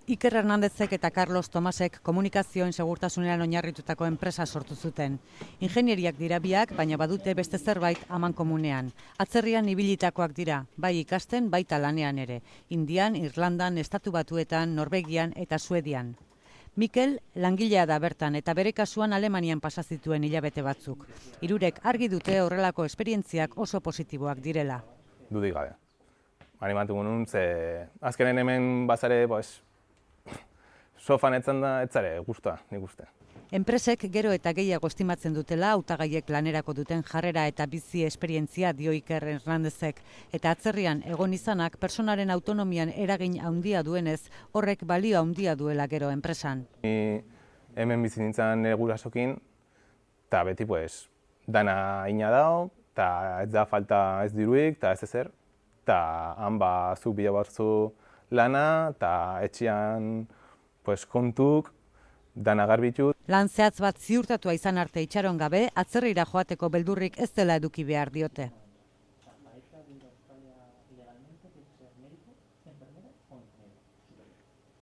Iker Hernandezek eta Carlos Tomasek komunikazioen segurtasunean oinarritutako enpresa sortu zuten. Ingenieriak dira biak, baina badute beste zerbait amankomunean. Atzerrian ibilitakoak dira, bai ikasten, baita lanean ere. Indian, Irlandan, Estatu Batuetan, Norvegian eta Suedian. Mikel langilea da bertan eta bere kasuan Alemanian pasa zituen hilabete batzuk. Hirurek argi dute horrelako esperientziak oso positiboak direla. Dudik gabe. Animatu gunun, ze azkenen hemen bazare, sofan etzan da, etzare guztua, nik uste. Enpresek gero eta gehiago estimatzen dutela hautagaiek lanerako duten jarrera eta bizi esperientzia dio Iker Hernandezek. Eta atzerrian egon izanak personaren autonomian eragin handia duenez, horrek balio handia duela gero enpresan. Ni hemen bizi nintzen gurasokin, eta beti dana ina dao, eta ez da falta ez diruik, eta ez ezer. Eta han zuk bila barzu lana, eta etxean kontuk, dana garbitu. Lan zehatz bat ziurtatua izan arte itxaron gabe, atzerrira joateko beldurrik ez dela eduki behar diote.